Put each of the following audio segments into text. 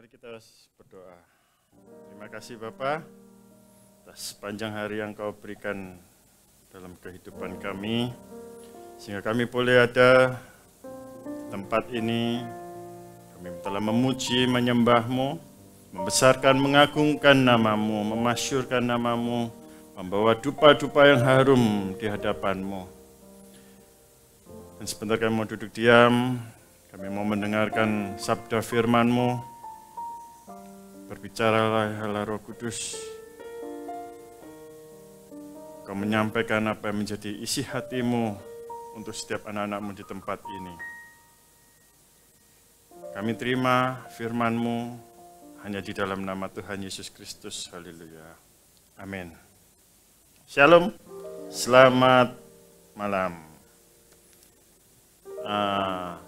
Mari kita berdoa. Terima kasih Bapa atas sepanjang hari yang Kau berikan dalam kehidupan kami, sehingga kami boleh ada di tempat ini. Kami telah memuji, menyembah-Mu, membesarkan, mengagungkan nama-Mu, memasyurkan nama-Mu, membawa dupa-dupa yang harum di hadapan-Mu. Dan sebentar kami mau duduk diam, kami mau mendengarkan sabda firman-Mu. Berbicaralah Allah Roh Kudus. Kau menyampaikan apa yang menjadi isi hati-Mu untuk setiap anak-anak-Mu di tempat ini. Kami terima firman-Mu hanya di dalam nama Tuhan Yesus Kristus. Haleluya. Amin. Shalom. Selamat malam.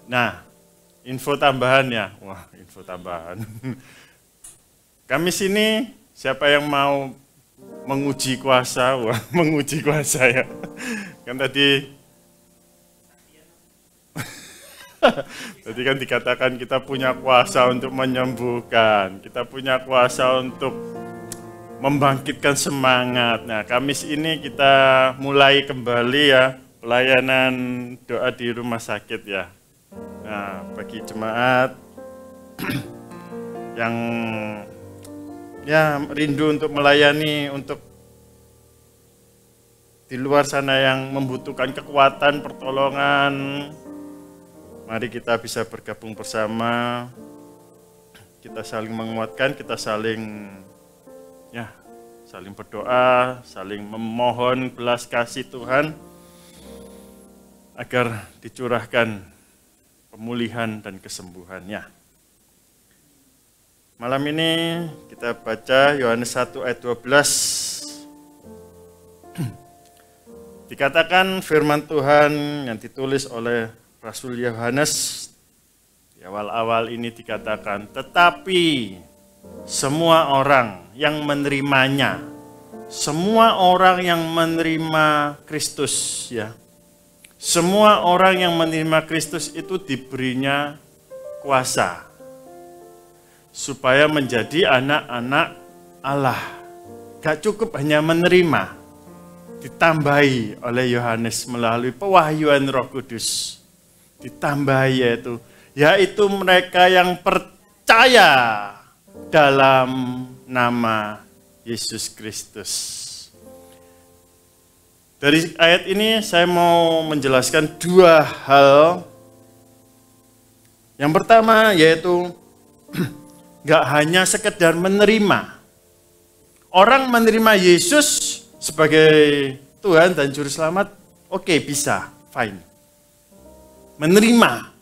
Nah, info tambahannya. Wah, info tambahan. Kami sini, siapa yang mau menguji kuasa? Wah, menguji kuasa ya. Kan tadi kan dikatakan kita punya kuasa untuk menyembuhkan. Kita punya kuasa untuk membangkitkan semangat. Nah, Kamis ini kita mulai kembali ya, pelayanan doa di rumah sakit ya. Nah, bagi jemaat yang rindu untuk melayani, untuk di luar sana yang membutuhkan kekuatan, pertolongan, mari kita bisa bergabung bersama, kita saling menguatkan, kita saling berdoa, saling memohon belas kasih Tuhan, agar dicurahkan pemulihan dan kesembuhannya. Malam ini kita baca Yohanes 1 ayat 12. Dikatakan firman Tuhan yang ditulis oleh Rasul Yohanes. Di awal-awal ini dikatakan, tetapi semua orang yang menerimanya, semua orang yang menerima Kristus ya. Semua orang yang menerima Kristus itu diberinya kuasa supaya menjadi anak-anak Allah. Gak cukup hanya menerima, ditambahi oleh Yohanes melalui pewahyuan Roh Kudus. Ditambahi yaitu mereka yang percaya dalam nama Yesus Kristus. Dari ayat ini saya mau menjelaskan dua hal. Yang pertama yaitu gak hanya sekedar menerima. Orang menerima Yesus sebagai Tuhan dan Juru Selamat, oke, bisa, fine. Menerima.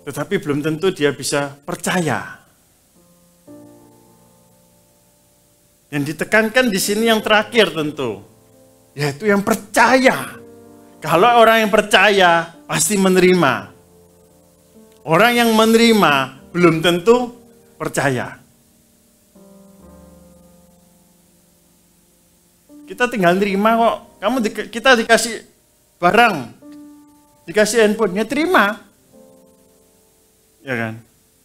Tetapi belum tentu dia bisa percaya. Yang ditekankan di sini yang terakhir tentu, yaitu yang percaya. Kalau orang yang percaya, pasti menerima. Orang yang menerima belum tentu percaya. Kita tinggal terima kok. Kita dikasih barang, dikasih handphone, ya terima. Ya kan?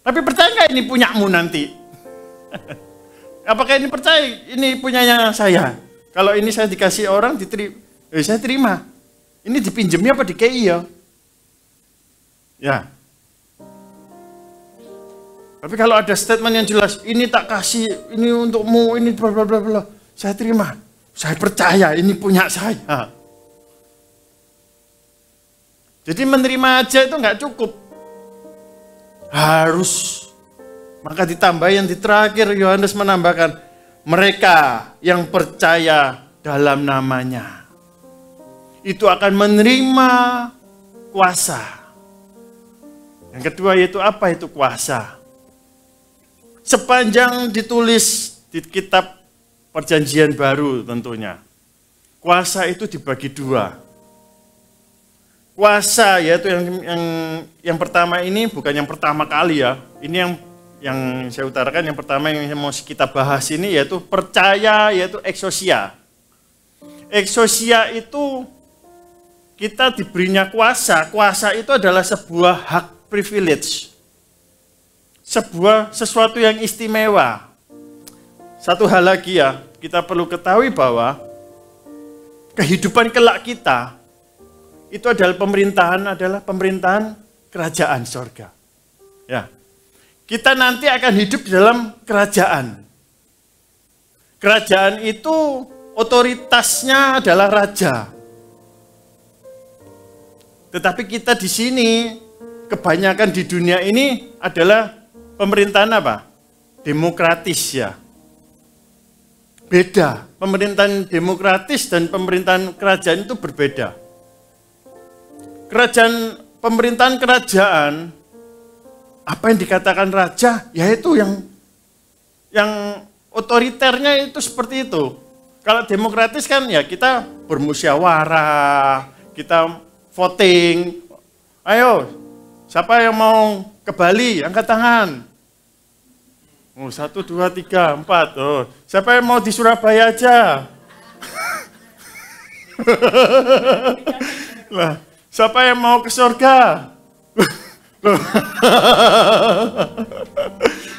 Tapi percaya nggak ini punyamu nanti? Apakah ini percaya ini punyanya saya? Kalau ini saya dikasih orang, saya terima. Ini dipinjemnya apa di KI ya? Ya. Tapi kalau ada statement yang jelas, ini tak kasih, ini untukmu, ini bla bla bla bla, saya terima. Saya percaya ini punya saya. Jadi menerima aja itu nggak cukup. Harus. Maka ditambah yang di terakhir Yohanes menambahkan, mereka yang percaya dalam namanya itu akan menerima kuasa. Yang kedua yaitu apa itu kuasa? Sepanjang ditulis di kitab Perjanjian Baru tentunya, kuasa itu dibagi dua. Kuasa yaitu yang pertama ini bukan yang pertama kali ya. Ini yang saya utarakan, yang pertama yang mau kita bahas ini yaitu percaya, yaitu exousia. Exousia itu kita diberinya kuasa. Kuasa itu adalah sebuah hak privilege. sesuatu yang istimewa. Satu hal lagi ya, kita perlu ketahui bahwa kehidupan kelak kita itu adalah pemerintahan kerajaan sorga. Ya, kita nanti akan hidup di dalam kerajaan. Kerajaan itu otoritasnya adalah raja. Tetapi kita di sini kebanyakan di dunia ini adalah pemerintahan apa? Demokratis ya. Beda, pemerintahan demokratis dan pemerintahan kerajaan itu berbeda. Pemerintahan kerajaan, apa yang dikatakan raja, yaitu yang otoriternya itu seperti itu. Kalau demokratis kan ya kita bermusyawarah, kita voting. Ayo, siapa yang mau ke Bali, angkat tangan. 1, 2, 3, 4. Oh, siapa yang mau di Surabaya aja? Lah, siapa yang mau ke surga?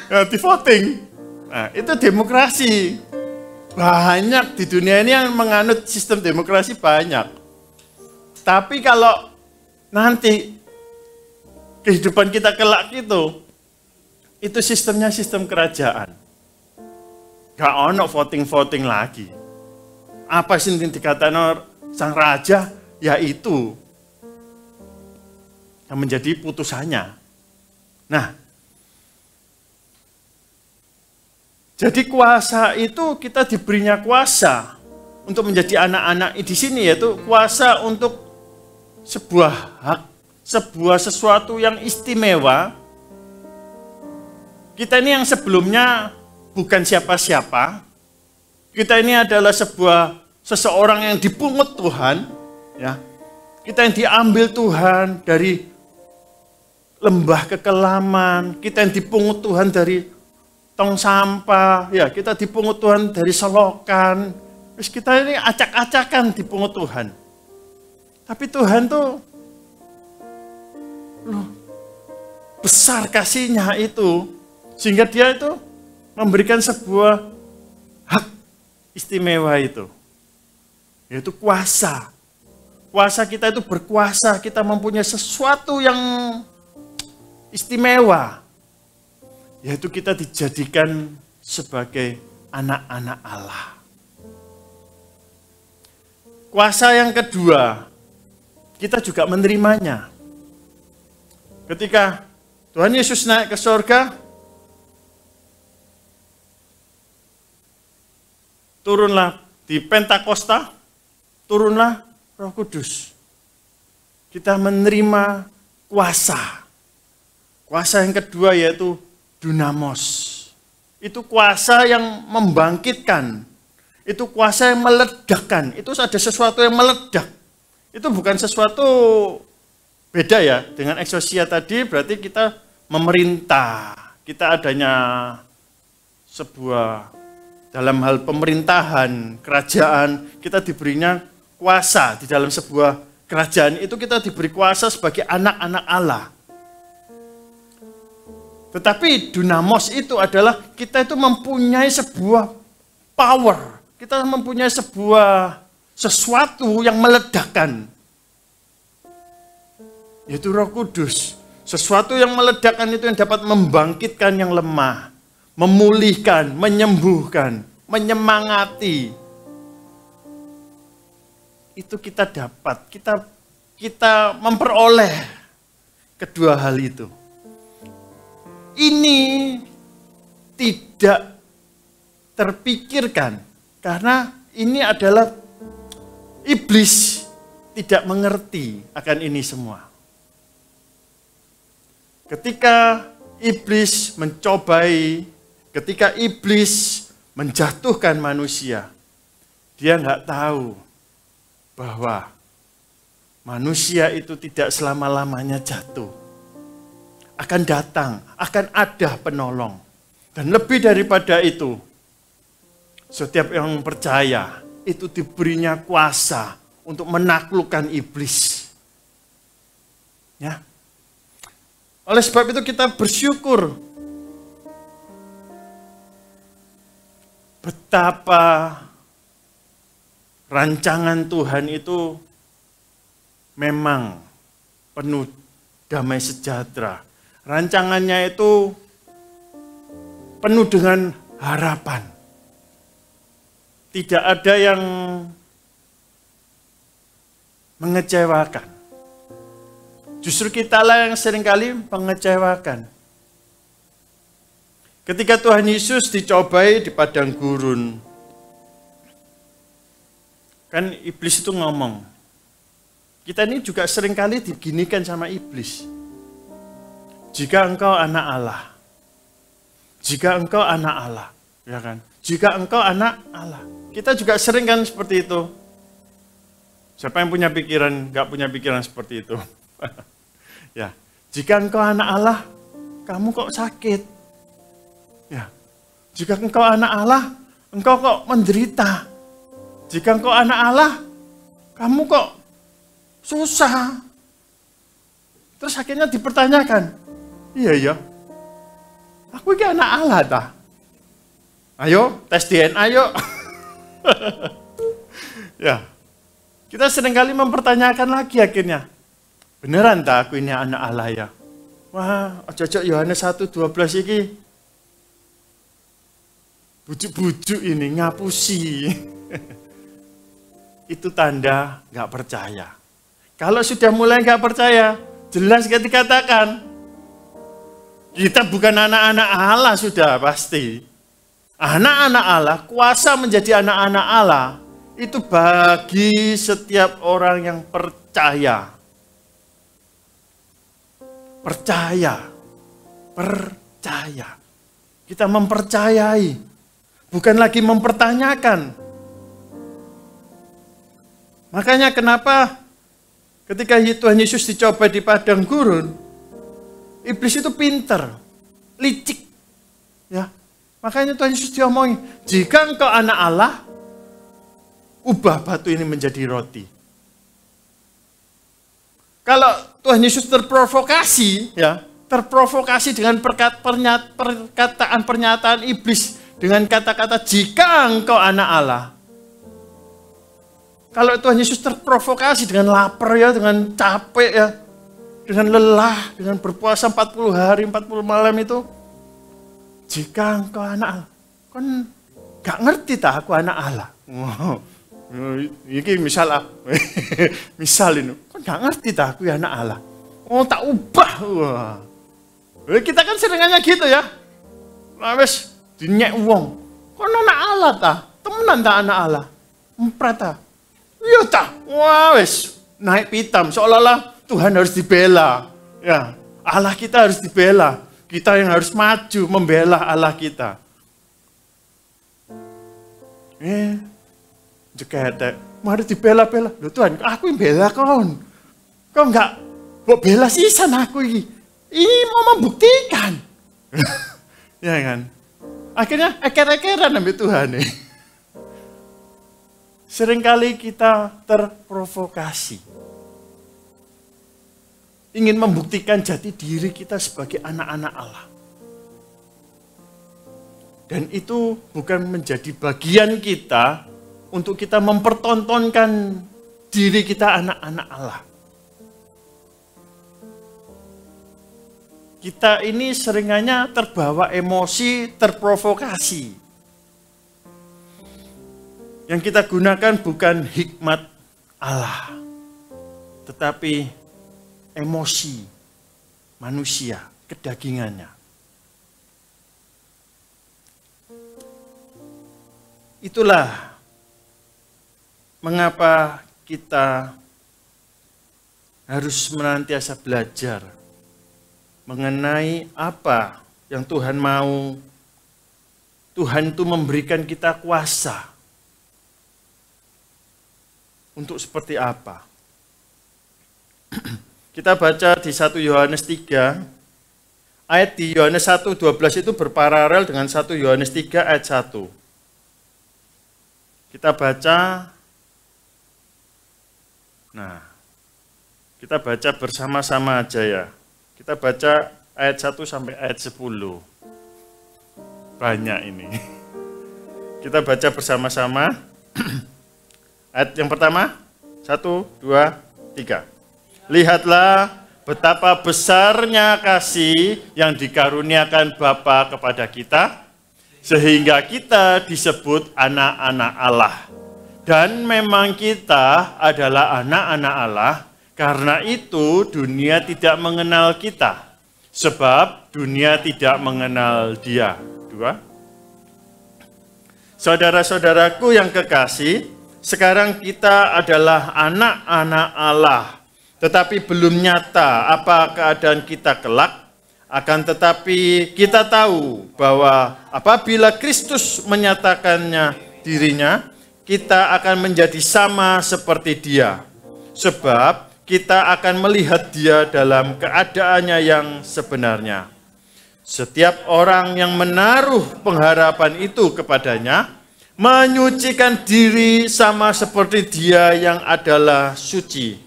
Ya, di voting. Nah, itu demokrasi. Banyak di dunia ini yang menganut sistem demokrasi banyak. Tapi kalau nanti kehidupan kita kelak itu sistemnya sistem kerajaan. Gak ono voting-voting lagi. Apa sih yang dikatakan sang raja? Ya itu yang menjadi putusannya. Nah, jadi kuasa itu kita diberinya kuasa untuk menjadi anak-anak di sini, yaitu kuasa untuk sebuah hak, sebuah sesuatu yang istimewa. Kita ini yang sebelumnya bukan siapa-siapa. Kita ini adalah seseorang yang dipungut Tuhan, ya. Kita yang diambil Tuhan dari lembah kekelaman, kita yang dipungut Tuhan dari tong sampah, ya, kita dipungut Tuhan dari selokan. Terus kita ini acak-acakan dipungut Tuhan. Tapi Tuhan tuh besar kasihnya itu, sehingga dia itu memberikan sebuah hak istimewa itu, yaitu kuasa. Kuasa kita itu berkuasa, kita mempunyai sesuatu yang istimewa, yaitu kita dijadikan sebagai anak-anak Allah. Kuasa yang kedua, kita juga menerimanya. Ketika Tuhan Yesus naik ke surga, turunlah di Pentakosta, turunlah Roh Kudus. Kita menerima kuasa. Kuasa yang kedua yaitu dunamos. Itu kuasa yang membangkitkan. Itu kuasa yang meledakkan. Itu ada sesuatu yang meledak. Itu bukan sesuatu beda ya. Dengan eksosia tadi berarti kita memerintah. Kita adanya sebuah dalam hal pemerintahan, kerajaan, kita diberinya kuasa di dalam sebuah kerajaan. Itu kita diberi kuasa sebagai anak-anak Allah. Tetapi dunamos itu adalah kita itu mempunyai sebuah power. Kita mempunyai sesuatu yang meledakkan. Yaitu Roh Kudus. Sesuatu yang meledakkan itu yang dapat membangkitkan yang lemah. Memulihkan, menyembuhkan, menyemangati. Itu kita dapat, kita memperoleh kedua hal itu. Ini tidak terpikirkan karena ini adalah iblis tidak mengerti akan ini semua. Ketika iblis mencobai, ketika iblis menjatuhkan manusia, dia nggak tahu bahwa manusia itu tidak selama-lamanya jatuh. Akan datang, akan ada penolong. Dan lebih daripada itu, setiap yang percaya itu diberinya kuasa untuk menaklukkan iblis. Ya. Oleh sebab itu kita bersyukur betapa rancangan Tuhan itu memang penuh damai sejahtera. Rancangannya itu penuh dengan harapan. Tidak ada yang mengecewakan. Justru kitalah yang seringkali mengecewakan. Ketika Tuhan Yesus dicobai di padang gurun, kan iblis itu ngomong, kita ini juga seringkali diginikan sama iblis. Jika engkau anak Allah, jika engkau anak Allah, ya kan? Jika engkau anak Allah, kita juga sering kan seperti itu. Siapa yang punya pikiran, nggak punya pikiran seperti itu? Ya, jika engkau anak Allah, kamu kok sakit? Ya, jika engkau anak Allah, engkau kok menderita? Jika engkau anak Allah, kamu kok susah? Terus akhirnya dipertanyakan, iya, aku ini anak Allah tah? Ayo, tes DNA yuk. Ya, kita seringkali mempertanyakan lagi akhirnya, beneran tak aku ini anak Allah ya? Wah, cocok Yohanes 1:12 ini bujuk-bujuk ini, ngapusi. Itu tanda nggak percaya. Kalau sudah mulai nggak percaya, jelas kita dikatakan, kita bukan anak-anak Allah sudah pasti. Anak-anak Allah, kuasa menjadi anak-anak Allah, itu bagi setiap orang yang percaya. Percaya. Kita mempercayai. Bukan lagi mempertanyakan. Makanya kenapa ketika Tuhan Yesus dicoba di padang gurun, iblis itu pinter, licik. Ya. Makanya Tuhan Yesus diomongin, jika engkau anak Allah, ubah batu ini menjadi roti. Kalau Tuhan Yesus terprovokasi, ya, terprovokasi dengan perkataan-pernyataan iblis dengan kata-kata jika engkau anak Allah. Kalau Tuhan Yesus terprovokasi dengan lapar ya, dengan capek ya, dengan lelah, dengan berpuasa 40 hari 40 malam itu, jika engkau anak Allah, kan gak ngerti tak aku anak Allah. Wow. Ini misal ini, kan gak ngerti tak aku anak Allah. Oh tak ubah. Wah. Kita kan seringnya gitu ya. Nah, wes dinyek wong. Kan anak Allah ta? Temenan tak anak Allah? Emprat ta? Iya ta? Wah wes naik pitam seolah-olah Tuhan harus dibela. Ya, Allah kita harus dibela. Kita yang harus maju membela Allah kita. Jeketek, mari dibela-bela. Loh Tuhan, aku yang bela kon. Kau enggak mau bela sisan aku ini. Ini mau membuktikan. Ya kan? Akhirnya eker-ekeran sama Tuhan nih. Seringkali kita terprovokasi. Ingin membuktikan jati diri kita sebagai anak-anak Allah. Dan itu bukan menjadi bagian kita untuk kita mempertontonkan diri kita anak-anak Allah. Kita ini seringnya terbawa emosi, terprovokasi. Yang kita gunakan bukan hikmat Allah, tetapi emosi manusia, kedagingannya. Itulah mengapa kita harus senantiasa belajar mengenai apa yang Tuhan mau. Tuhan itu memberikan kita kuasa untuk seperti apa. Kita baca di 1 Yohanes 3, ayat di Yohanes 1:12 itu berparalel dengan 1 Yohanes 3 ayat 1. Kita baca, nah, kita baca bersama-sama aja ya. Kita baca ayat 1 sampai ayat 10. Banyak ini. Kita baca bersama-sama. Ayat yang pertama, 1, 2, 3. Lihatlah betapa besarnya kasih yang dikaruniakan Bapa kepada kita, sehingga kita disebut anak-anak Allah. Dan memang kita adalah anak-anak Allah, karena itu dunia tidak mengenal kita, sebab dunia tidak mengenal Dia. 2. Saudara-saudaraku yang kekasih, sekarang kita adalah anak-anak Allah, tetapi belum nyata apa keadaan kita kelak. Akan tetapi kita tahu bahwa apabila Kristus menyatakannya dirinya, kita akan menjadi sama seperti Dia. Sebab kita akan melihat Dia dalam keadaannya yang sebenarnya. Setiap orang yang menaruh pengharapan itu kepadanya, menyucikan diri sama seperti Dia yang adalah suci.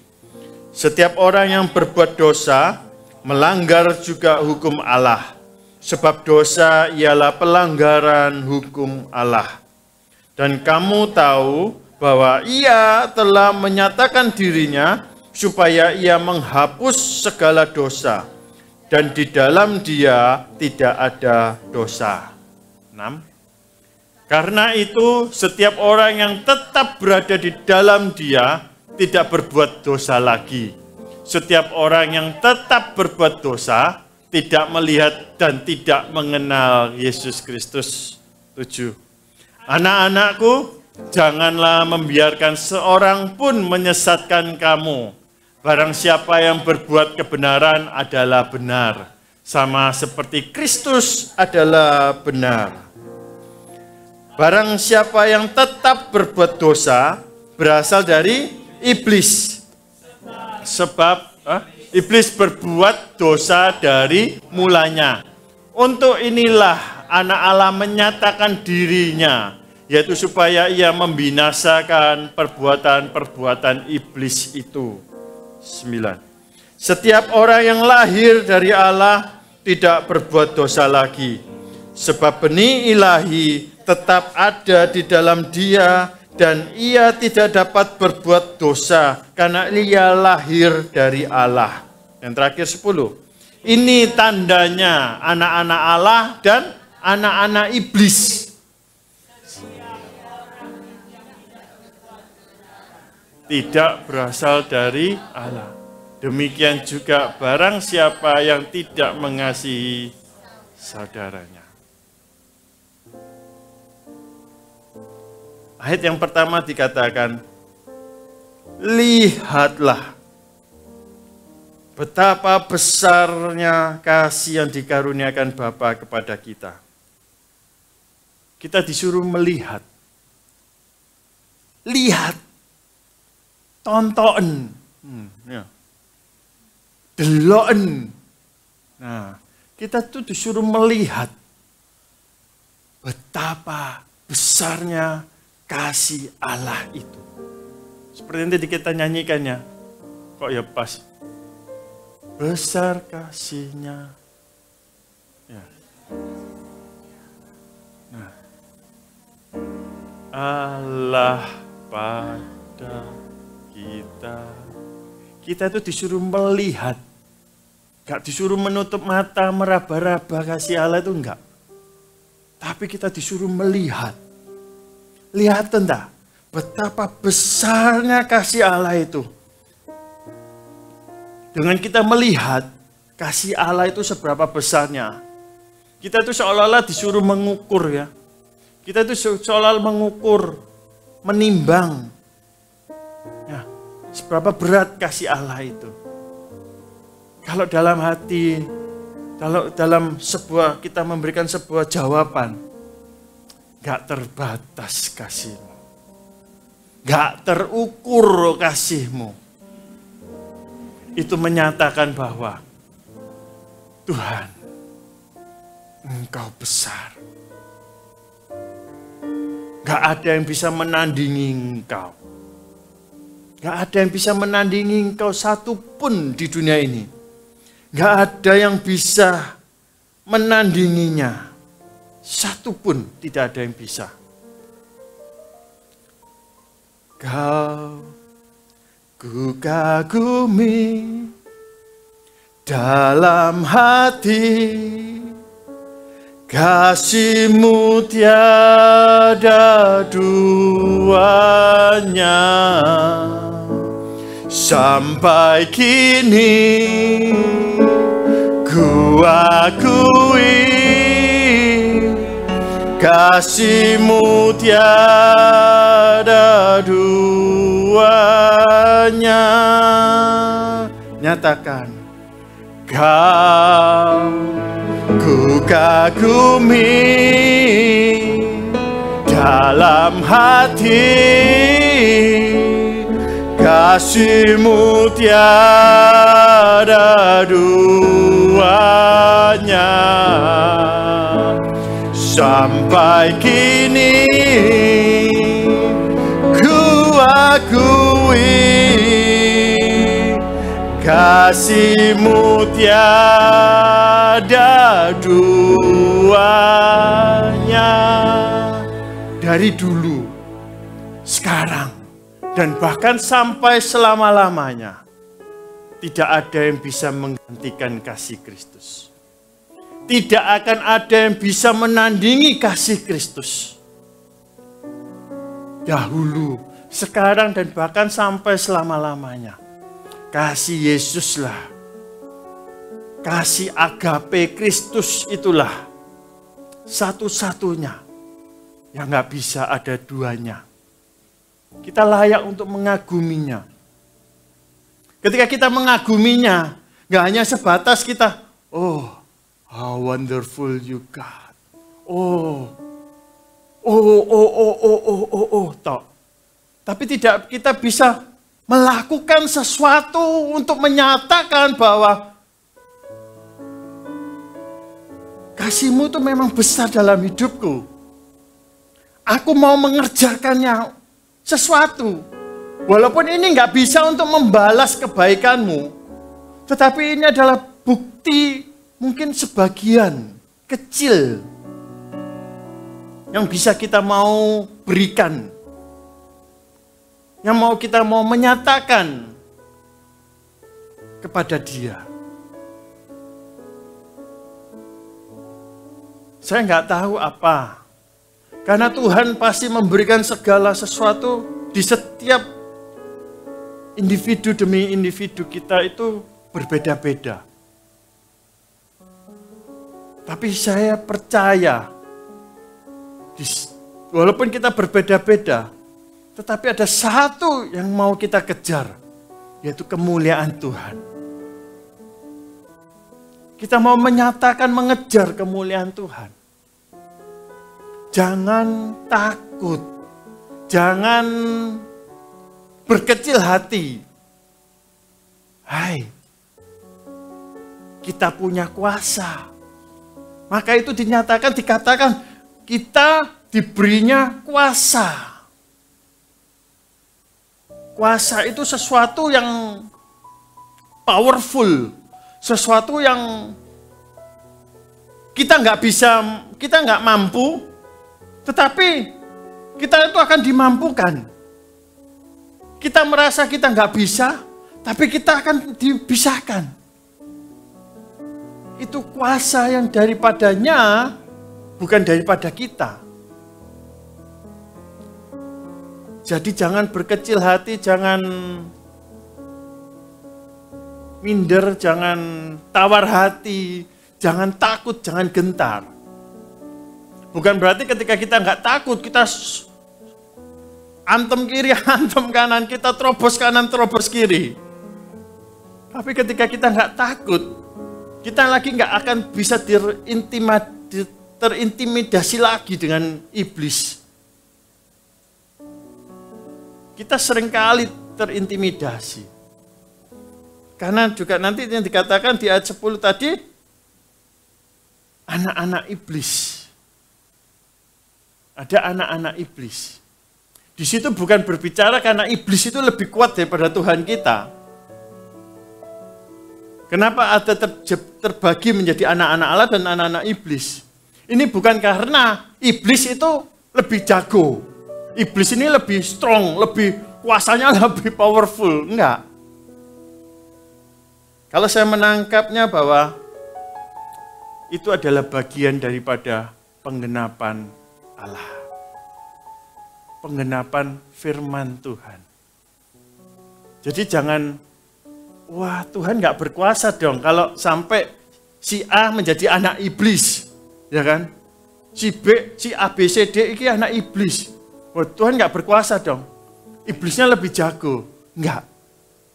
Setiap orang yang berbuat dosa, melanggar juga hukum Allah. Sebab dosa ialah pelanggaran hukum Allah. Dan kamu tahu bahwa Ia telah menyatakan dirinya supaya Ia menghapus segala dosa. Dan di dalam Dia tidak ada dosa. 6. Karena itu setiap orang yang tetap berada di dalam Dia tidak berbuat dosa lagi. Setiap orang yang tetap berbuat dosa tidak melihat dan tidak mengenal Yesus Kristus. 7. Anak-anakku, janganlah membiarkan seorang pun menyesatkan kamu. Barang siapa yang berbuat kebenaran adalah benar, sama seperti Kristus adalah benar. Barang siapa yang tetap berbuat dosa berasal dari iblis. Sebab iblis berbuat dosa dari mulanya. Untuk inilah anak Allah menyatakan dirinya, yaitu supaya ia membinasakan perbuatan-perbuatan iblis itu. 9. Setiap orang yang lahir dari Allah tidak berbuat dosa lagi, sebab benih ilahi tetap ada di dalam Dia, dan ia tidak dapat berbuat dosa karena ia lahir dari Allah. Yang terakhir 10. Ini tandanya anak-anak Allah dan anak-anak iblis. Tidak berasal dari Allah. Demikian juga barang siapa yang tidak mengasihi saudaranya. Ayat yang pertama dikatakan, lihatlah betapa besarnya kasih yang dikaruniakan Bapa kepada kita. Kita disuruh melihat. Lihat. Tonton. Deloken. Nah, kita tuh disuruh melihat betapa besarnya kasih Allah itu. Seperti yang tadi kita nyanyikannya. Kok ya pas. Besar kasihnya. Ya. Nah. Allah pada kita itu disuruh melihat, gak disuruh menutup mata, meraba-raba kasih Allah itu enggak. Tapi kita disuruh melihat. Lihat entah, betapa besarnya kasih Allah itu. Dengan kita melihat kasih Allah itu seberapa besarnya, kita itu seolah-olah disuruh mengukur ya. Kita itu seolah-olah mengukur, menimbang. Seberapa berat kasih Allah itu. Kalau dalam hati, kalau dalam sebuah, kita memberikan sebuah jawaban, gak terbatas kasihmu. Gak terukur kasihmu. Itu menyatakan bahwa Tuhan, Engkau besar. Gak ada yang bisa menandingi Engkau. Gak ada yang bisa menandingi Engkau satupun di dunia ini. Gak ada yang bisa menandinginya. Satupun tidak ada yang bisa. Kau ku kagumi dalam hati, kasih-Mu tiada duanya. Sampai kini ku akui, kasih-Mu tiada duanya. Nyatakan, Kau ku kagumi dalam hati, kasih-Mu tiada duanya. Sampai kini ku akui, kasih-Mu tiada duanya. Dari dulu, sekarang, dan bahkan sampai selama-lamanya, tidak ada yang bisa menggantikan kasih Kristus. Tidak akan ada yang bisa menandingi kasih Kristus. Dahulu, sekarang, dan bahkan sampai selama-lamanya. Kasih Yesuslah, kasih agape Kristus itulah satu-satunya yang gak bisa ada duanya. Kita layak untuk mengaguminya. Ketika kita mengaguminya, gak hanya sebatas kita, oh, how wonderful you God. Toh. Tapi tidak, kita bisa melakukan sesuatu untuk menyatakan bahwa kasih-Mu itu memang besar dalam hidupku. Aku mau mengerjakannya sesuatu. Walaupun ini nggak bisa untuk membalas kebaikan-Mu, tetapi ini adalah bukti mungkin sebagian kecil yang bisa kita mau berikan, yang kita mau menyatakan kepada Dia. Saya nggak tahu apa, karena Tuhan pasti memberikan segala sesuatu di setiap individu demi individu kita itu berbeda-beda. Tapi saya percaya, walaupun kita berbeda-beda, tetapi ada satu yang mau kita kejar, yaitu kemuliaan Tuhan. Kita mau menyatakan, mengejar kemuliaan Tuhan. Jangan takut, jangan berkecil hati. Hai, kita punya kuasa. Maka itu dinyatakan, dikatakan, kita diberinya kuasa. Kuasa itu sesuatu yang powerful, sesuatu yang kita nggak mampu, tetapi kita itu akan dimampukan. Kita merasa kita nggak bisa, tapi kita akan dibisakan. Itu kuasa yang daripadanya, bukan daripada kita. Jadi jangan berkecil hati, jangan minder, jangan tawar hati, jangan takut, jangan gentar. Bukan berarti ketika kita nggak takut, kita antem kiri, antem kanan, kita terobos kanan, terobos kiri. Tapi ketika kita nggak takut, kita lagi nggak akan bisa terintimidasi lagi dengan iblis. Kita seringkali terintimidasi. Karena juga nanti yang dikatakan di ayat 10 tadi, anak-anak iblis. Ada anak-anak iblis. Di situ bukan berbicara karena iblis itu lebih kuat daripada Tuhan kita. Kenapa ada terbagi menjadi anak-anak Allah dan anak-anak iblis? Ini bukan karena iblis itu lebih jago. Iblis ini lebih strong, lebih kuasanya lebih powerful. Enggak. Kalau saya menangkapnya bahwa itu adalah bagian daripada penggenapan Allah. Penggenapan firman Tuhan. Jadi jangan, wah Tuhan nggak berkuasa dong kalau sampai si A menjadi anak iblis, ya kan? Si B, si A, B, C, D ini anak iblis. Wah Tuhan nggak berkuasa dong. Iblisnya lebih jago. Enggak.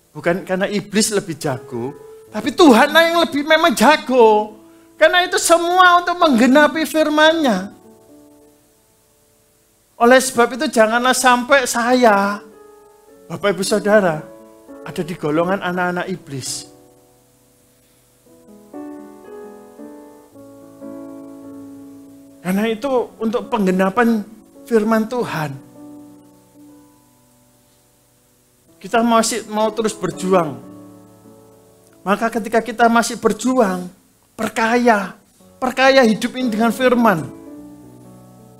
Bukan karena iblis lebih jago, tapi Tuhanlah yang lebih memang jago. Karena itu semua untuk menggenapi firman-Nya. Oleh sebab itu janganlah sampai saya, Bapak Ibu Saudara, ada di golongan anak-anak iblis. Karena itu untuk penggenapan firman Tuhan. Kita masih mau terus berjuang. Maka ketika kita masih berjuang, perkaya hidup ini dengan firman.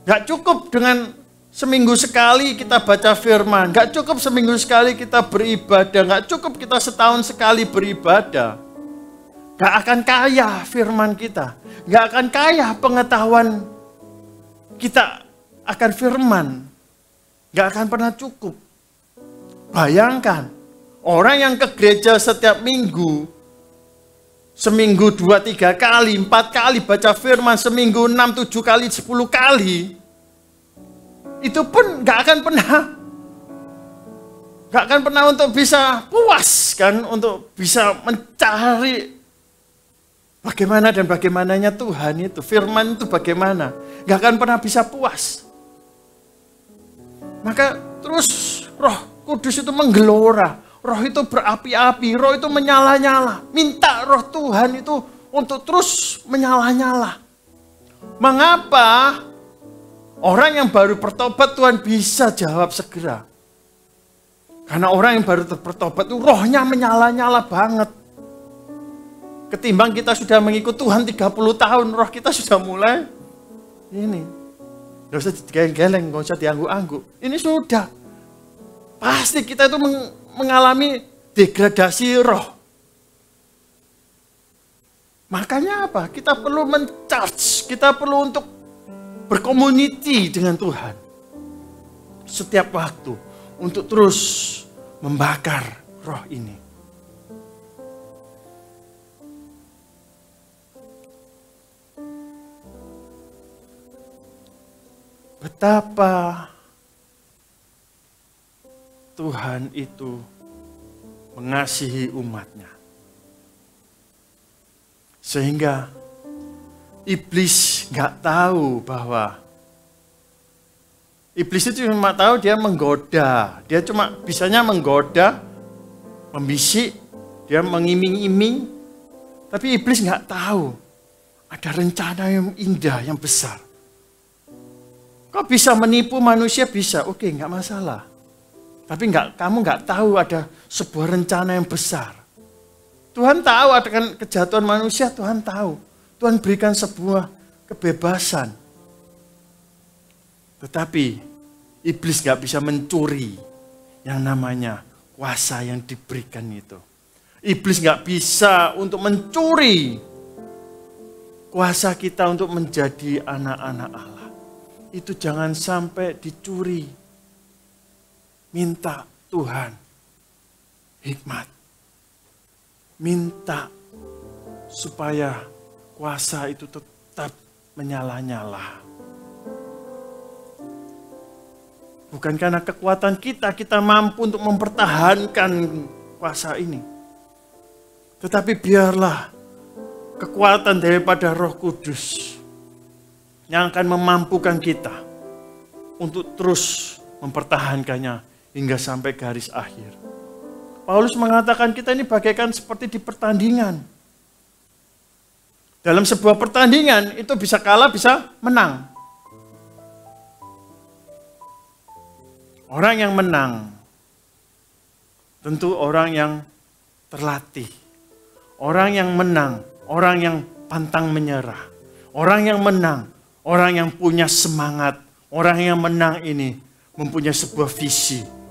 Gak cukup dengan seminggu sekali kita baca firman, gak cukup seminggu sekali kita beribadah, gak cukup kita setahun sekali beribadah. Gak akan kaya firman kita, gak akan kaya pengetahuan kita akan firman, gak akan pernah cukup. Bayangkan, orang yang ke gereja setiap minggu, seminggu 2-3 kali, 4 kali baca firman, seminggu 6-7 kali, 10 kali, itu pun gak akan pernah untuk bisa puas kan, untuk bisa mencari bagaimana dan bagaimananya Tuhan itu, firman itu bagaimana, gak akan pernah bisa puas. Maka terus Roh Kudus itu menggelora, roh itu berapi-api, roh itu menyala-nyala. Minta roh Tuhan itu untuk terus menyala-nyala. Mengapa orang yang baru bertobat Tuhan bisa jawab segera? Karena orang yang baru bertobat itu rohnya menyala-nyala banget. Ketimbang kita sudah mengikut Tuhan 30 tahun, roh kita sudah mulai ini. Gak usah digeleng-geleng, gak usah diangguk-angguk. Ini sudah. Pasti kita itu mengalami degradasi roh. Makanya apa? Kita perlu men-charge, kita perlu untuk berkomuniti dengan Tuhan. Setiap waktu, untuk terus membakar roh ini. Betapa Tuhan itu mengasihi umatnya. Sehingga iblis gak tahu bahwa iblis itu cuma tahu dia menggoda. Dia cuma bisanya menggoda, membisik, dia mengiming-iming. Tapi iblis gak tahu ada rencana yang indah, yang besar. Kok bisa menipu manusia? Bisa, oke, gak masalah. Tapi kamu nggak tahu ada sebuah rencana yang besar. Tuhan tahu akan kejatuhan manusia, Tuhan tahu. Tuhan berikan sebuah kebebasan. Tetapi iblis nggak bisa mencuri yang namanya kuasa yang diberikan itu. Iblis nggak bisa untuk mencuri kuasa kita untuk menjadi anak-anak Allah. Itu jangan sampai dicuri. Minta Tuhan hikmat. Minta supaya kuasa itu tetap menyala-nyala. Bukan karena kekuatan kita mampu untuk mempertahankan kuasa ini. Tetapi biarlah kekuatan daripada Roh Kudus yang akan memampukan kita untuk terus mempertahankannya hingga sampai garis akhir. Paulus mengatakan kita ini bagaikan seperti di pertandingan. Dalam sebuah pertandingan itu bisa kalah, bisa menang. Orang yang menang tentu orang yang terlatih. Orang yang menang, orang yang pantang menyerah. Orang yang menang, orang yang punya semangat. Orang yang menang ini mempunyai sebuah visi.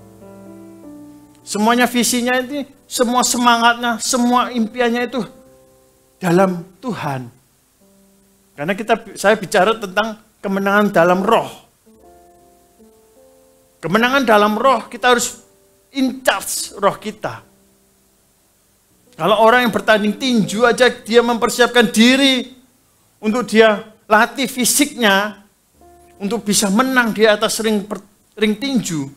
Semuanya visinya ini, semua semangatnya, semua impiannya itu dalam Tuhan. Karena saya bicara tentang kemenangan dalam roh. Kemenangan dalam roh, kita harus in charge roh kita. Kalau orang yang bertanding tinju aja, dia mempersiapkan diri untuk dia latih fisiknya, untuk bisa menang di atas ring tinju.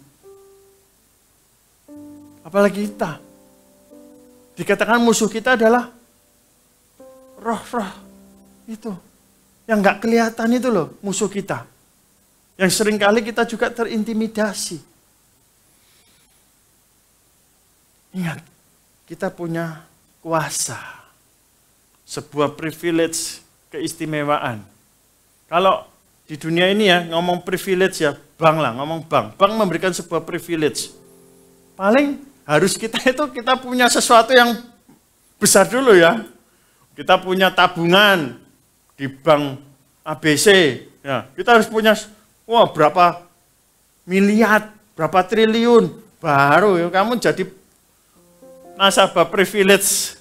Apalagi kita. Dikatakan musuh kita adalah roh-roh itu. Yang nggak kelihatan itu loh musuh kita. Yang seringkali kita juga terintimidasi. Ingat, kita punya kuasa. Sebuah privilege, keistimewaan. Kalau di dunia ini ya, ngomong privilege ya, bank lah, ngomong bank. Bank memberikan sebuah privilege. Paling harus kita punya sesuatu yang besar dulu ya. Kita punya tabungan di bank ABC. Ya, kita harus punya berapa miliar, berapa triliun. Baru ya, kamu jadi nasabah privilege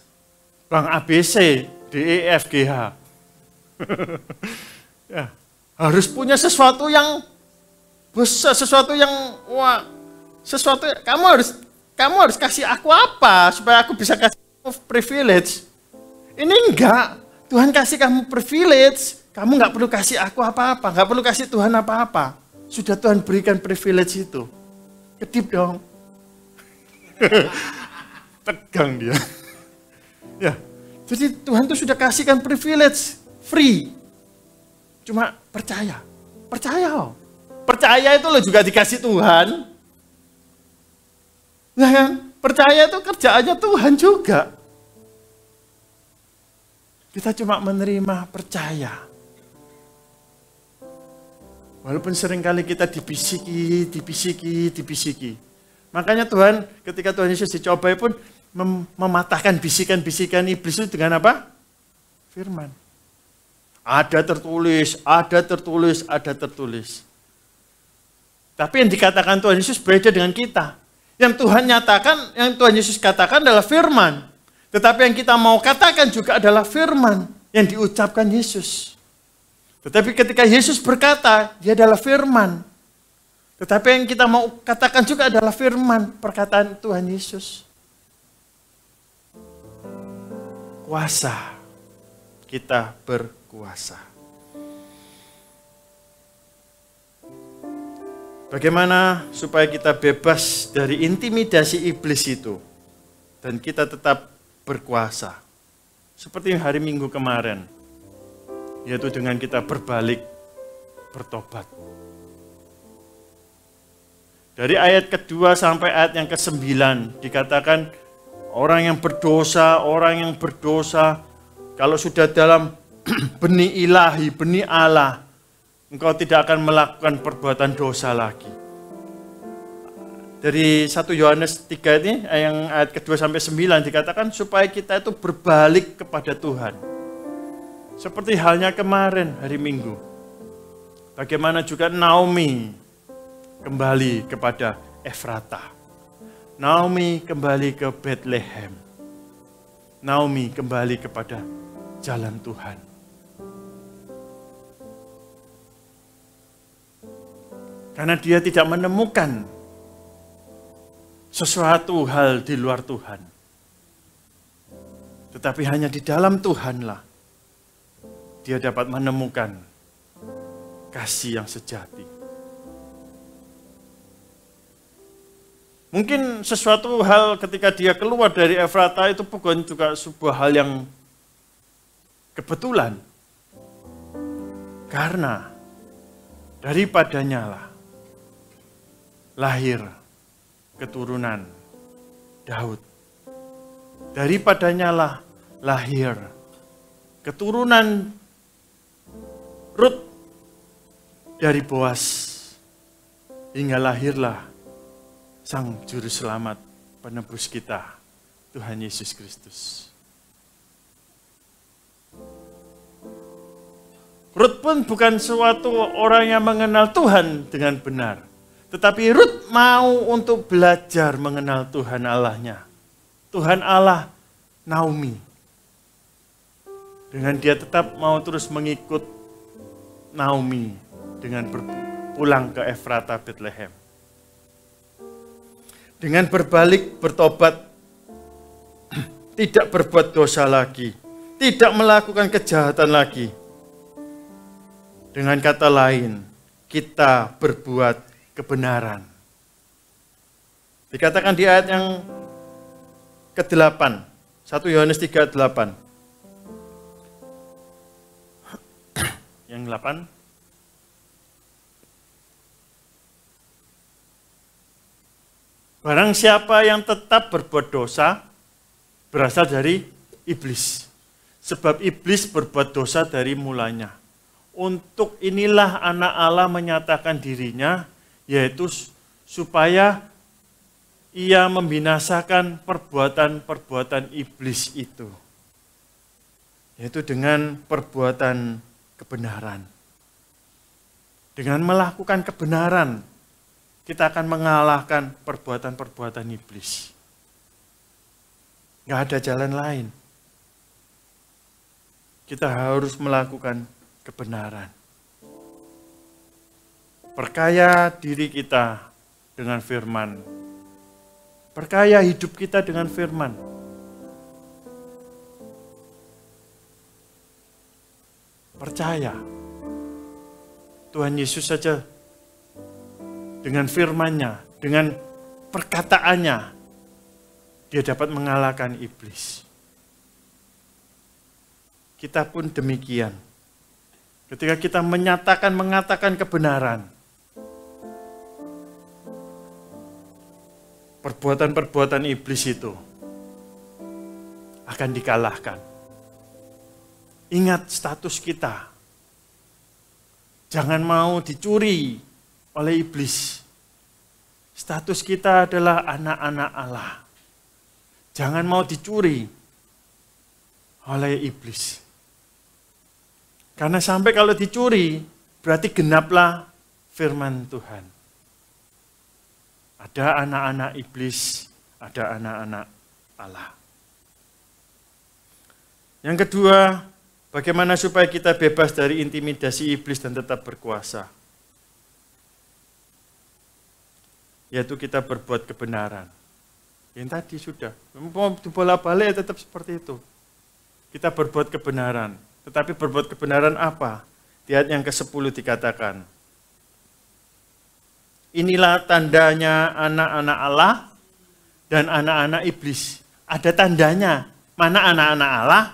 bank ABC, DEFGH. Ya, harus punya sesuatu yang besar, sesuatu yang kamu harus kasih aku apa supaya aku bisa kasih privilege. Ini enggak, Tuhan kasih kamu privilege, kamu enggak perlu kasih aku apa-apa, enggak perlu kasih Tuhan apa-apa. Sudah Tuhan berikan privilege itu. Kedip dong. Tegang dia. Ya, jadi Tuhan tuh sudah kasihkan privilege free. Cuma percaya. Percaya itu lo juga dikasih Tuhan. Nah kan? Percaya itu kerjaannya Tuhan juga. Kita cuma menerima percaya. Walaupun seringkali kita dibisiki. Makanya Tuhan, ketika Tuhan Yesus dicobai pun mematahkan bisikan-bisikan iblis itu dengan apa? Firman. Ada tertulis. Tapi yang dikatakan Tuhan Yesus beda dengan kita. Yang Tuhan Yesus katakan adalah firman. Tetapi yang kita mau katakan juga adalah firman yang diucapkan Yesus. Tetapi ketika Yesus berkata, dia adalah firman. Tetapi yang kita mau katakan juga adalah firman, perkataan Tuhan Yesus. Kuasa. Kita berkuasa. Bagaimana supaya kita bebas dari intimidasi iblis itu dan kita tetap berkuasa? Seperti hari Minggu kemarin, yaitu dengan kita berbalik, bertobat. Dari ayat kedua sampai ayat yang ke-9 dikatakan orang yang berdosa, kalau sudah dalam benih ilahi, benih Allah, engkau tidak akan melakukan perbuatan dosa lagi. Dari 1 Yohanes 3 ini, yang ayat kedua sampai 9 dikatakan supaya kita itu berbalik kepada Tuhan. Seperti halnya kemarin hari Minggu. Bagaimana juga Naomi kembali kepada Efrata. Naomi kembali ke Bethlehem. Naomi kembali kepada jalan Tuhan. Karena dia tidak menemukan sesuatu hal di luar Tuhan. Tetapi hanya di dalam Tuhanlah dia dapat menemukan kasih yang sejati. Mungkin sesuatu hal ketika dia keluar dari Efrata itu bukan juga sebuah hal yang kebetulan. Karena daripadanya lah lahir keturunan Daud. Daripadanya lah lahir keturunan Rut dari Boas. Hingga lahirlah Sang Juru Selamat penebus kita, Tuhan Yesus Kristus. Rut pun bukan suatu orang yang mengenal Tuhan dengan benar. Tetapi Rut mau untuk belajar mengenal Tuhan Allahnya. Tuhan Allah Naomi. Dengan dia tetap mau terus mengikut Naomi dengan pulang ke Efrata Bethlehem. Dengan berbalik, bertobat, tidak berbuat dosa lagi, tidak melakukan kejahatan lagi. Dengan kata lain, kita berbuat kebenaran. Dikatakan di ayat yang ke-8, 1 Yohanes 3:8. Yang 8. Barang siapa yang tetap berbuat dosa, berasal dari iblis. Sebab iblis berbuat dosa dari mulanya. Untuk inilah anak Allah menyatakan dirinya, yaitu supaya ia membinasakan perbuatan-perbuatan iblis itu. Yaitu dengan perbuatan kebenaran. Dengan melakukan kebenaran, kita akan mengalahkan perbuatan-perbuatan iblis. Nggak ada jalan lain. Kita harus melakukan kebenaran. Perkaya diri kita dengan firman. Perkaya hidup kita dengan firman. Percaya. Tuhan Yesus saja dengan firman-Nya, dengan perkataannya, dia dapat mengalahkan iblis. Kita pun demikian. Ketika kita mengatakan kebenaran, perbuatan-perbuatan iblis itu akan dikalahkan. Ingat status kita. Jangan mau dicuri oleh iblis. Status kita adalah anak-anak Allah. Jangan mau dicuri oleh iblis. Karena sampai kalau dicuri, berarti genaplah firman Tuhan. Ada anak-anak iblis, ada anak-anak Allah. Yang kedua, bagaimana supaya kita bebas dari intimidasi iblis dan tetap berkuasa? Yaitu kita berbuat kebenaran. Yang tadi sudah, mau dibolak-balik tetap seperti itu. Kita berbuat kebenaran. Tetapi berbuat kebenaran apa? Di ayat yang ke-10 dikatakan, inilah tandanya anak-anak Allah dan anak-anak iblis. Ada tandanya. Mana anak-anak Allah,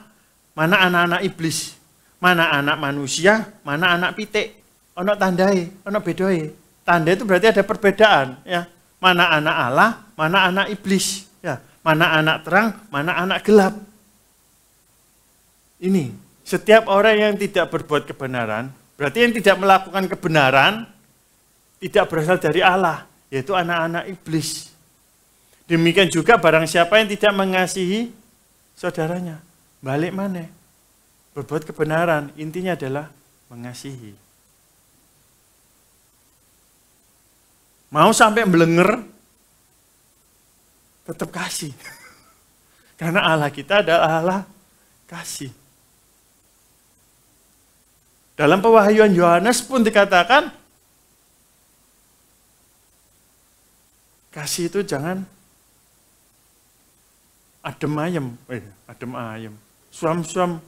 mana anak-anak iblis. Mana anak manusia, mana anak pitik. Ono tandai, ono bedoi. Tanda itu berarti ada perbedaan. Ya. Mana anak Allah, mana anak iblis. Ya. Mana anak terang, mana anak gelap. Ini, setiap orang yang tidak berbuat kebenaran, berarti yang tidak melakukan kebenaran, tidak berasal dari Allah, yaitu anak-anak iblis. Demikian juga barang siapa yang tidak mengasihi saudaranya, balik mana? Berbuat kebenaran, intinya adalah mengasihi. Mau sampai melenger, tetap kasih. Karena Allah kita adalah Allah kasih. Dalam pewahyuan Yohanes pun dikatakan, kasih itu jangan adem ayem, suam-suam.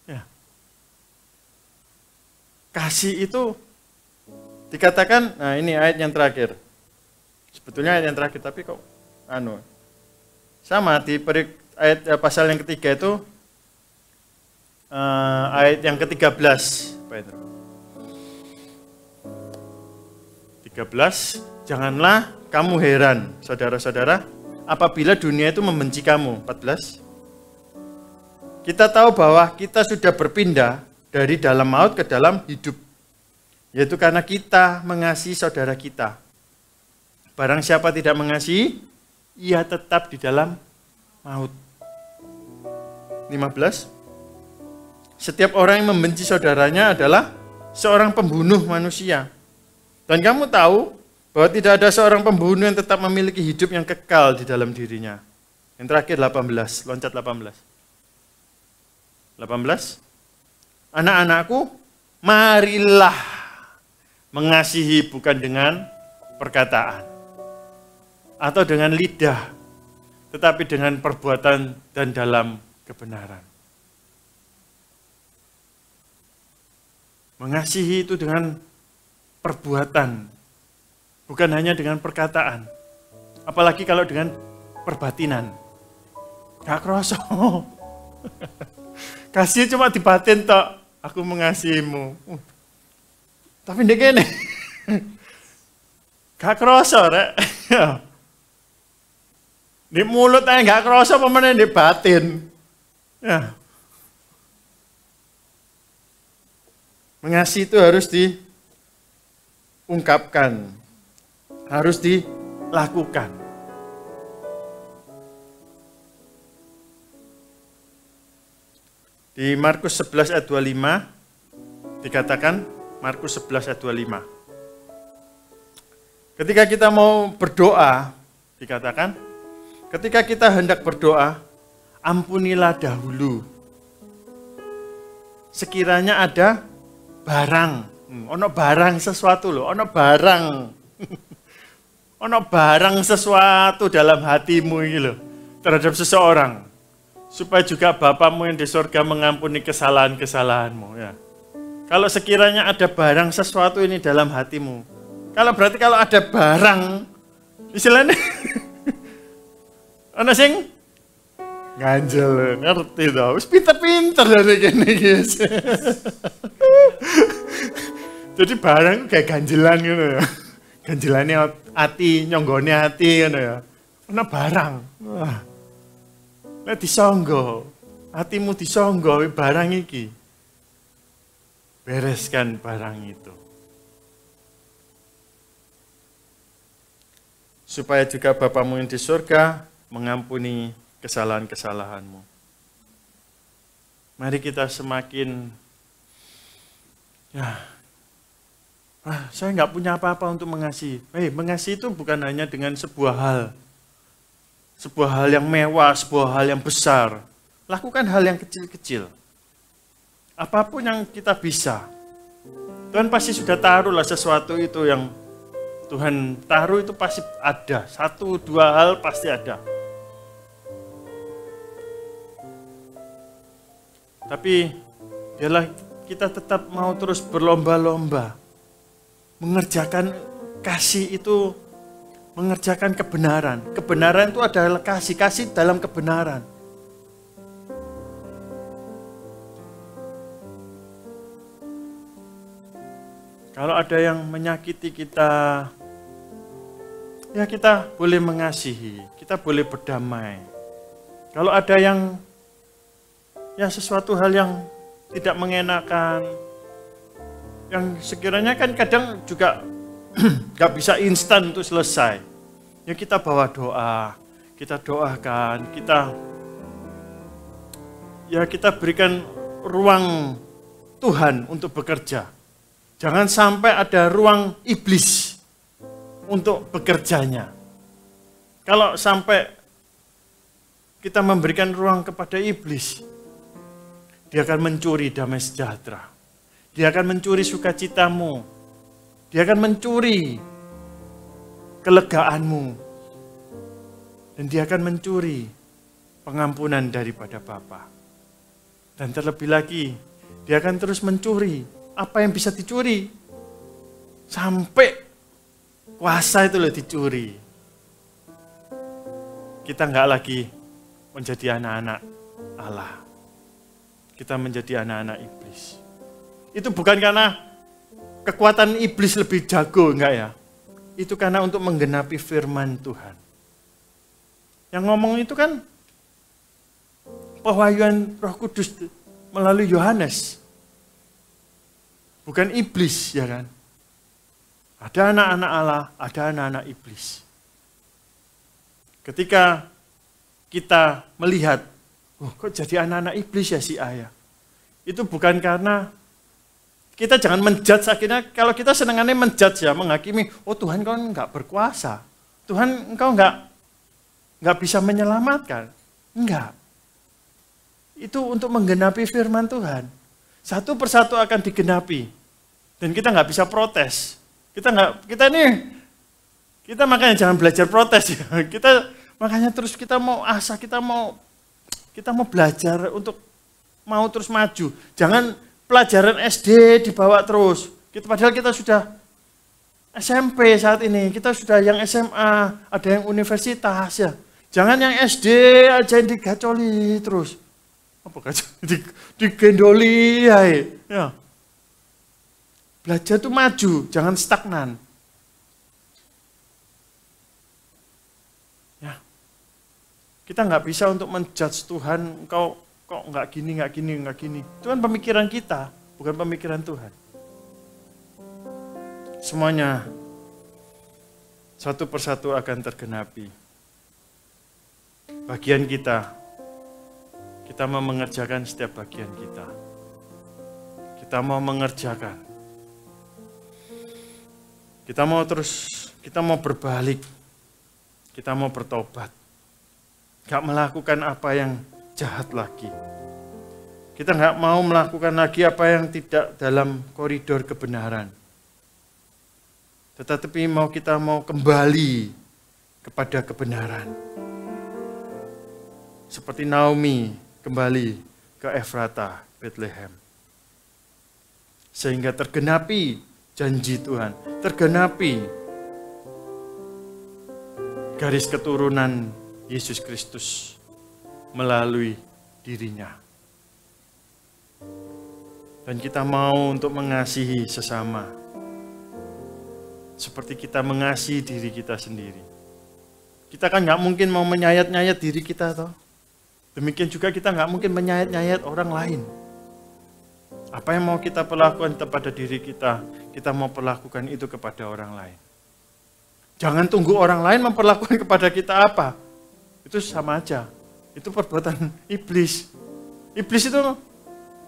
Ya. Kasih itu dikatakan, nah ini ayat yang terakhir. Sebetulnya ayat yang terakhir, tapi kok sama di ayat pasal yang ketiga itu, ayat yang ke-13. Apa itu? 13, janganlah kamu heran, saudara-saudara, apabila dunia itu membenci kamu. 14. Kita tahu bahwa kita sudah berpindah dari dalam maut ke dalam hidup, yaitu karena kita mengasihi saudara kita. Barang siapa tidak mengasihi, ia tetap di dalam maut. 15. Setiap orang yang membenci saudaranya adalah seorang pembunuh manusia. Dan kamu tahu Bahwa tidak ada seorang pembunuh yang tetap memiliki hidup yang kekal di dalam dirinya. Yang terakhir 18, loncat 18. 18. Anak-anakku, marilah mengasihi bukan dengan perkataan atau dengan lidah, tetapi dengan perbuatan dan dalam kebenaran. Mengasihi itu dengan perbuatan, bukan hanya dengan perkataan. Apalagi kalau dengan perbatinan. Gak kroso. Kasih cuma di batin tok, aku mengasihimu. Tapi ndek kene. Gak kroso rek. Di mulut aja gak kroso apa meneh di batin. Ya. Mengasihi itu harus diungkapkan, harus dilakukan. Di Markus 11 ayat 25 dikatakan, Markus 11 ayat 25. Ketika kita mau berdoa, dikatakan, ketika kita hendak berdoa, ampunilah dahulu. Sekiranya ada barang, ono barang sesuatu loh, ono barang. Ono barang sesuatu dalam hatimu ini loh, terhadap seseorang. Supaya juga Bapamu yang di surga mengampuni kesalahan-kesalahanmu. Ya. Kalau sekiranya ada barang sesuatu ini dalam hatimu. Berarti kalau ada barang, istilahnya, ono sing ganjel, ngerti toh. Wis pinter-pinter dari kene guys. Jadi barang kayak ganjelan gitu ya. Ganjelannya hati, nyonggone hati gitu ya. Ono barang. Wah. Nek disonggo, hatimu disonggo barang iki. Bereskan barang itu. Supaya juga Bapamu yang di surga mengampuni kesalahan-kesalahanmu. Mari kita semakin, saya nggak punya apa-apa untuk mengasihi. Mengasihi itu bukan hanya dengan sebuah hal yang mewah, sebuah hal yang besar. Lakukan hal yang kecil-kecil. Apapun yang kita bisa. Tuhan pasti sudah taruhlah sesuatu itu yang Tuhan taruh itu pasti ada. 1-2 hal pasti ada. Tapi biarlah kita tetap mau terus berlomba-lomba. Mengerjakan kasih itu, mengerjakan kebenaran. Kebenaran itu adalah kasih, kasih dalam kebenaran. Kalau ada yang menyakiti kita, ya kita boleh mengasihi, kita boleh berdamai. Kalau ada yang, ya sesuatu hal yang tidak mengenakan, yang sekiranya kan kadang juga gak bisa instan untuk selesai. Ya kita bawa doa, kita doakan, kita berikan ruang Tuhan untuk bekerja. Jangan sampai ada ruang iblis untuk bekerjanya. Kalau sampai kita memberikan ruang kepada iblis, dia akan mencuri damai sejahtera. Dia akan mencuri sukacitamu. Dia akan mencuri kelegaanmu. Dan dia akan mencuri pengampunan daripada Bapa. Dan terlebih lagi, dia akan terus mencuri apa yang bisa dicuri. Sampai kuasa itu loh dicuri. Kita enggak lagi menjadi anak-anak Allah. Kita menjadi anak-anak iblis. Itu bukan karena kekuatan iblis lebih jago, enggak ya. Itu karena untuk menggenapi firman Tuhan. Yang ngomong itu kan pewahyuan Roh Kudus melalui Yohanes. Bukan iblis, ya kan? Ada anak-anak Allah, ada anak-anak iblis. Ketika kita melihat, kok jadi anak-anak iblis ya si ayah? Itu bukan karena Kita jangan menjudge, akhirnya kalau kita senangannya menjudge ya, menghakimi, oh Tuhan kau enggak berkuasa. Tuhan engkau enggak bisa menyelamatkan. Enggak. Itu untuk menggenapi firman Tuhan. Satu persatu akan digenapi. Dan kita enggak bisa protes. Kita makanya jangan belajar protes ya. Makanya terus kita mau asah, kita mau belajar untuk mau terus maju. Jangan pelajaran SD dibawa terus. Padahal kita sudah SMP saat ini, kita sudah yang SMA, ada yang universitas ya. Jangan yang SD aja yang digacoli terus. Apa gacoli? Digendoli ya. Belajar tuh maju, jangan stagnan. Ya. Kita nggak bisa untuk menjudge Tuhan, engkau kok nggak gini. Itu kan pemikiran kita, bukan pemikiran Tuhan. Semuanya satu persatu akan tergenapi. Bagian kita mau mengerjakan setiap bagian kita. Kita mau mengerjakan. Kita mau berbalik. Kita mau bertobat. Gak melakukan apa yang jahat lagi. Kita gak mau melakukan lagi apa yang tidak dalam koridor kebenaran. Tetapi kita mau kembali kepada kebenaran. Seperti Naomi kembali ke Efrata, Bethlehem. Sehingga tergenapi janji Tuhan. Tergenapi garis keturunan Yesus Kristus melalui dirinya. Dan kita mau untuk mengasihi sesama. Seperti kita mengasihi diri kita sendiri. Kita kan nggak mungkin mau menyayat-nyayat diri kita toh. Demikian juga kita nggak mungkin menyayat-nyayat orang lain. Apa yang mau kita perlakukan kepada diri kita mau perlakukan itu kepada orang lain. Jangan tunggu orang lain memperlakukan kepada kita apa. Itu sama aja. Itu perbuatan iblis. Iblis itu,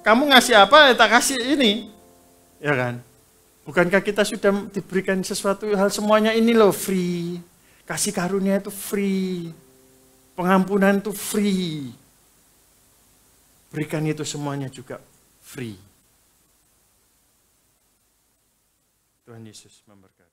kamu ngasih apa, ya tak kasih ini. Ya kan? Bukankah kita sudah diberikan sesuatu hal semuanya ini loh free. Kasih karunia itu free. Pengampunan itu free. Berikan itu semuanya juga free. Tuhan Yesus memberkati.